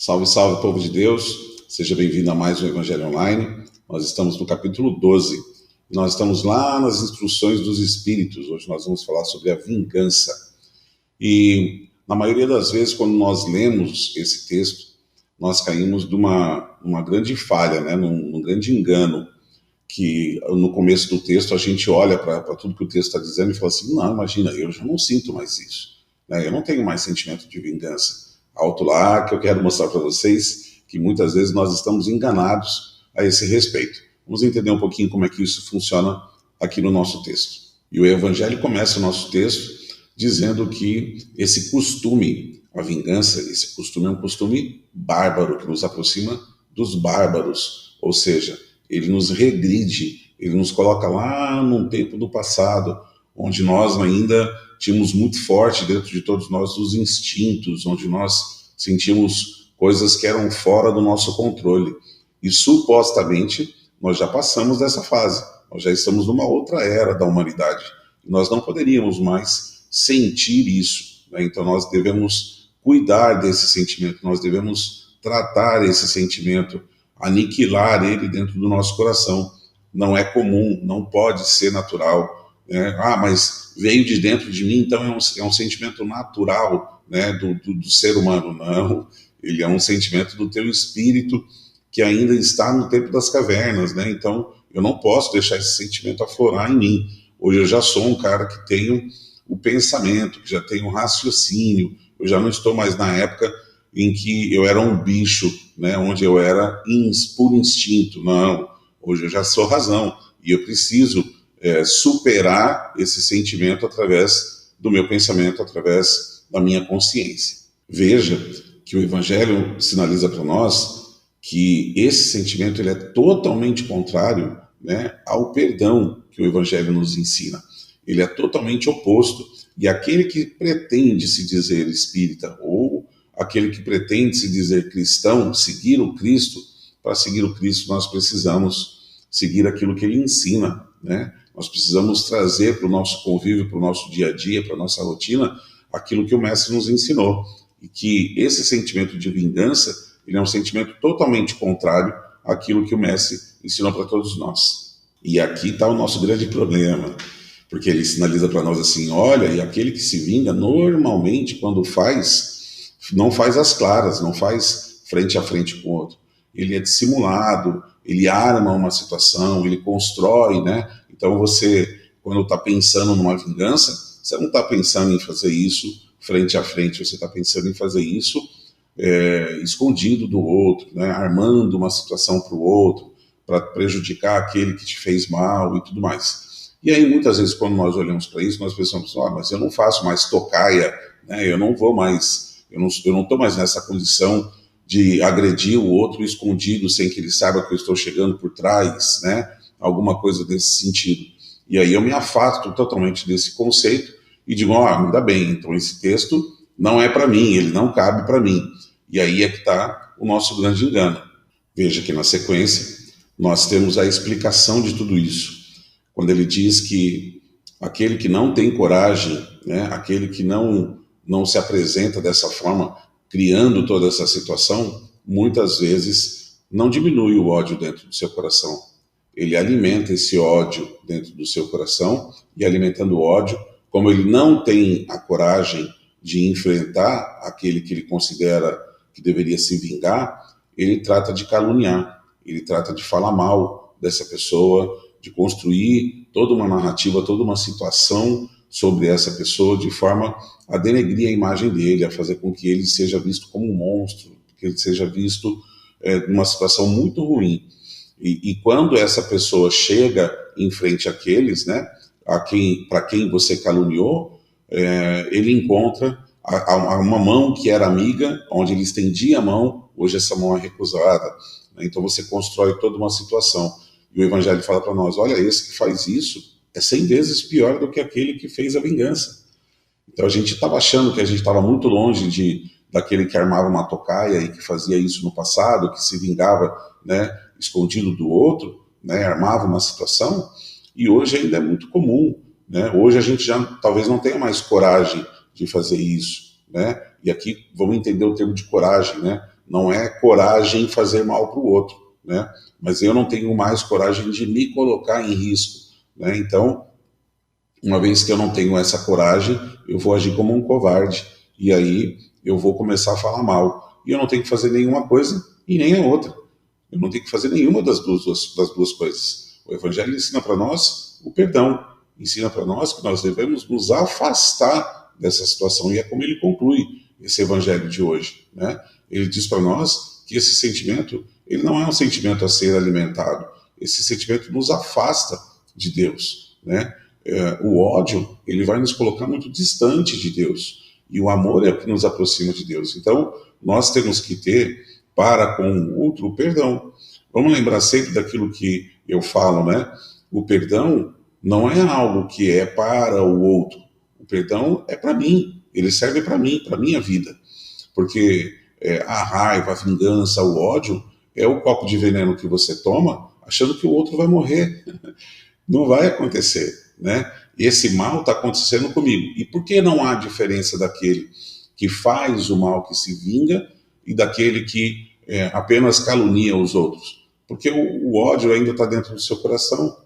Salve, salve, povo de Deus. Seja bem-vindo a mais um Evangelho Online. Nós estamos no capítulo 12. Nós estamos lá nas instruções dos Espíritos. Hoje nós vamos falar sobre a vingança. E, na maioria das vezes, quando nós lemos esse texto, nós caímos de uma grande falha, né? num grande engano, que no começo do texto a gente olha para tudo que o texto está dizendo e fala assim, não, imagina, eu já não sinto mais isso, né? Eu não tenho mais sentimento de vingança. Alto lá, que eu quero mostrar para vocês que muitas vezes nós estamos enganados a esse respeito. Vamos entender um pouquinho como é que isso funciona aqui no nosso texto. E o Evangelho começa o nosso texto dizendo que esse costume, a vingança, esse costume é um costume bárbaro, que nos aproxima dos bárbaros, ou seja, ele nos regride, ele nos coloca lá num tempo do passado, onde nós ainda tínhamos muito forte dentro de todos nós os instintos, onde nós sentimos coisas que eram fora do nosso controle. E supostamente nós já passamos dessa fase, nós já estamos numa outra era da humanidade. Nós não poderíamos mais sentir isso, né? Então nós devemos cuidar desse sentimento, nós devemos tratar esse sentimento, aniquilar ele dentro do nosso coração. Não é comum, não pode ser natural, né? Mas veio de dentro de mim, então é um sentimento natural, né, do ser humano. Não, ele é um sentimento do teu espírito que ainda está no tempo das cavernas, né? Então eu não posso deixar esse sentimento aflorar em mim. Hoje eu já sou um cara que tenho o pensamento, que já tenho o raciocínio, eu já não estou mais na época em que eu era um bicho, né, onde eu era por instinto. Não, hoje eu já sou razão e eu preciso superar esse sentimento através do meu pensamento, através da minha consciência. Veja que o Evangelho sinaliza para nós que esse sentimento ele é totalmente contrário, né, ao perdão que o Evangelho nos ensina. Ele é totalmente oposto. E aquele que pretende se dizer espírita ou aquele que pretende se dizer cristão, seguir o Cristo, para seguir o Cristo nós precisamos seguir aquilo que ele ensina, né? Nós precisamos trazer para o nosso convívio, para o nosso dia a dia, para a nossa rotina, aquilo que o Mestre nos ensinou. E que esse sentimento de vingança, ele é um sentimento totalmente contrário àquilo que o Mestre ensinou para todos nós. E aqui está o nosso grande problema, porque ele sinaliza para nós assim, olha, e aquele que se vinga, normalmente, quando faz, não faz às claras, não faz frente a frente com o outro. Ele é dissimulado, ele arma uma situação, ele constrói, né? Então você, quando está pensando numa vingança, você não está pensando em fazer isso frente a frente, você está pensando em fazer isso escondido do outro, né? Armando uma situação para o outro, para prejudicar aquele que te fez mal e tudo mais. E aí, muitas vezes, quando nós olhamos para isso, nós pensamos, mas eu não faço mais tocaia, né? Eu não vou mais, eu não estou mais nessa condição de agredir o outro escondido, sem que ele saiba que eu estou chegando por trás, né? Alguma coisa desse sentido. E aí eu me afasto totalmente desse conceito e digo, ainda bem, então esse texto não é para mim, ele não cabe para mim. E aí é que está o nosso grande engano. Veja que na sequência nós temos a explicação de tudo isso. Quando ele diz que aquele que não tem coragem, né, aquele que não se apresenta dessa forma, criando toda essa situação, muitas vezes não diminui o ódio dentro do seu coração. Ele alimenta esse ódio dentro do seu coração, e alimentando o ódio, como ele não tem a coragem de enfrentar aquele que ele considera que deveria se vingar, ele trata de caluniar, ele trata de falar mal dessa pessoa, de construir toda uma narrativa, toda uma situação sobre essa pessoa, de forma a denegrir a imagem dele, a fazer com que ele seja visto como um monstro, que ele seja visto numa situação muito ruim. E quando essa pessoa chega em frente àqueles, né, para quem você caluniou, ele encontra uma mão que era amiga, onde ele estendia a mão, hoje essa mão é recusada. Então você constrói toda uma situação. E o Evangelho fala para nós, olha, esse que faz isso é 100 vezes pior do que aquele que fez a vingança. Então a gente estava achando que a gente estava muito longe daquele que armava uma tocaia e que fazia isso no passado, que se vingava, né, escondido do outro, né, armava uma situação, e hoje ainda é muito comum, né? Hoje a gente já talvez não tenha mais coragem de fazer isso, né? E aqui vamos entender o termo de coragem, né? não é coragem em fazer mal para o outro, né? Mas eu não tenho mais coragem de me colocar em risco, né? Então, uma vez que eu não tenho essa coragem, eu vou agir como um covarde, e aí eu vou começar a falar mal. E eu não tenho que fazer nenhuma coisa e nem a outra. Eu não tenho que fazer nenhuma das duas coisas. O Evangelho ensina para nós o perdão, ensina para nós que nós devemos nos afastar dessa situação, e é como ele conclui esse Evangelho de hoje, né? Ele diz para nós que esse sentimento, ele não é um sentimento a ser alimentado, esse sentimento nos afasta de Deus, né? O ódio, ele vai nos colocar muito distante de Deus, e o amor é o que nos aproxima de Deus. Então, nós temos que ter para com o outro o perdão. Vamos lembrar sempre daquilo que eu falo, né? O perdão não é algo que é para o outro. O perdão é para mim, ele serve para mim, para a minha vida. Porque a raiva, a vingança, o ódio é o copo de veneno que você toma achando que o outro vai morrer. Não vai acontecer, né? Esse mal está acontecendo comigo. E por que não há diferença daquele que faz o mal, que se vinga, e daquele que apenas calunia os outros? Porque o ódio ainda está dentro do seu coração,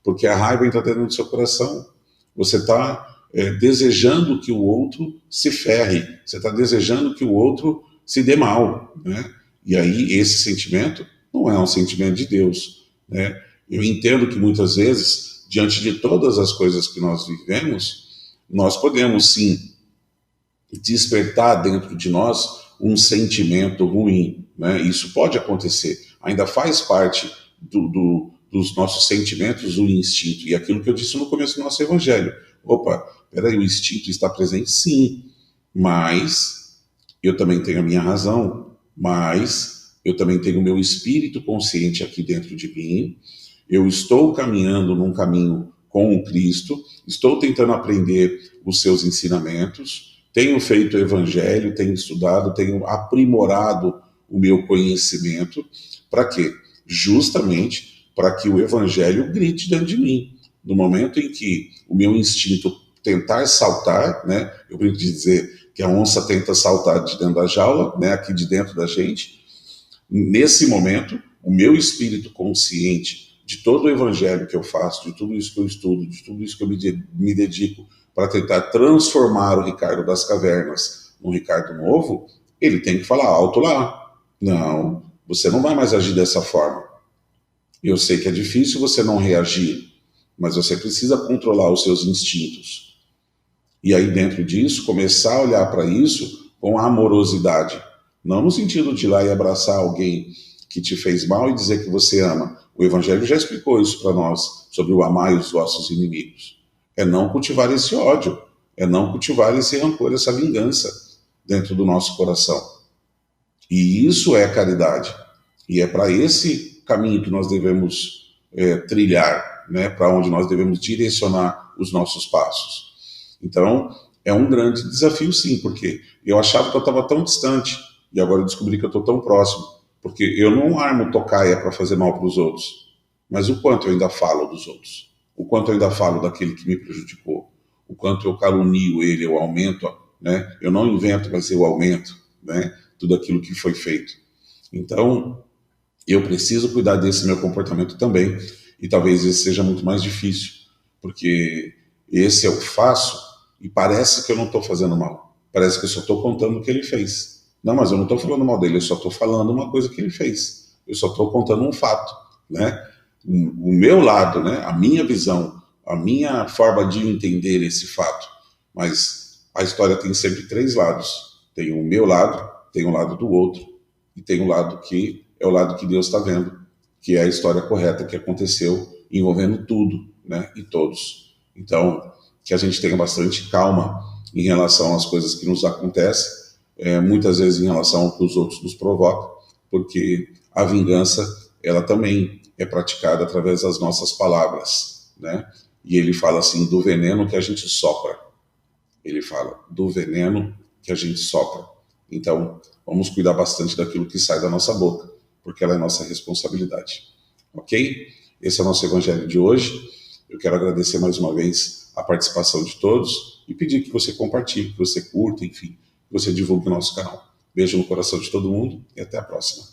porque a raiva ainda está dentro do seu coração. Você está desejando que o outro se ferre, você está desejando que o outro se dê mal, né? E aí esse sentimento não é um sentimento de Deus, né? Eu entendo que muitas vezes, diante de todas as coisas que nós vivemos, nós podemos sim despertar dentro de nós um sentimento ruim, né? Isso pode acontecer, ainda faz parte dos nossos sentimentos, o instinto, e aquilo que eu disse no começo do nosso evangelho. Opa, peraí, o instinto está presente sim, mas eu também tenho a minha razão, mas eu também tenho o meu espírito consciente aqui dentro de mim. Eu estou caminhando num caminho com o Cristo, estou tentando aprender os seus ensinamentos, tenho feito o evangelho, tenho estudado, tenho aprimorado o meu conhecimento. Para quê? Justamente para que o evangelho grite dentro de mim. No momento em que o meu instinto tentar saltar, né? Eu brinco de dizer que a onça tenta saltar de dentro da jaula, né? Aqui de dentro da gente. Nesse momento, o meu espírito consciente de todo o evangelho que eu faço, de tudo isso que eu estudo, de tudo isso que eu me dedico para tentar transformar o Ricardo das cavernas num Ricardo novo, ele tem que falar alto lá. Não, você não vai mais agir dessa forma. Eu sei que é difícil você não reagir, mas você precisa controlar os seus instintos. E aí, dentro disso, começar a olhar para isso com amorosidade. Não no sentido de ir lá e abraçar alguém que te fez mal e dizer que você ama. O Evangelho já explicou isso para nós, sobre o amar os vossos inimigos. É não cultivar esse ódio, é não cultivar esse rancor, essa vingança dentro do nosso coração. E isso é caridade. E é para esse caminho que nós devemos trilhar, né? Para onde nós devemos direcionar os nossos passos. Então, é um grande desafio sim, porque eu achava que eu estava tão distante, e agora eu descobri que eu estou tão próximo, porque eu não armo tocaia para fazer mal para os outros, mas o quanto eu ainda falo dos outros, o quanto eu ainda falo daquele que me prejudicou, o quanto eu calunio ele, eu aumento, né? Eu não invento, mas eu aumento, né? Tudo aquilo que foi feito. Então, eu preciso cuidar desse meu comportamento também, e talvez esse seja muito mais difícil, porque esse eu faço e parece que eu não estou fazendo mal, parece que eu só estou contando o que ele fez. Não, mas eu não estou falando mal dele, eu só estou falando uma coisa que ele fez, eu só estou contando um fato, né? O meu lado, né? A minha visão, a minha forma de entender esse fato. Mas a história tem sempre três lados. Tem o meu lado, tem o lado do outro, e tem o lado que é o lado que Deus está vendo, que é a história correta que aconteceu, envolvendo tudo, né? E todos. Então, que a gente tenha bastante calma em relação às coisas que nos acontecem, muitas vezes em relação ao que os outros nos provocam, porque a vingança, ela também é praticada através das nossas palavras, né? E ele fala assim, do veneno que a gente sopra. Ele fala do veneno que a gente sopra. Então, vamos cuidar bastante daquilo que sai da nossa boca, porque ela é nossa responsabilidade. Ok? Esse é o nosso evangelho de hoje. Eu quero agradecer mais uma vez a participação de todos e pedir que você compartilhe, que você curta, enfim, que você divulgue o nosso canal. Beijo no coração de todo mundo e até a próxima.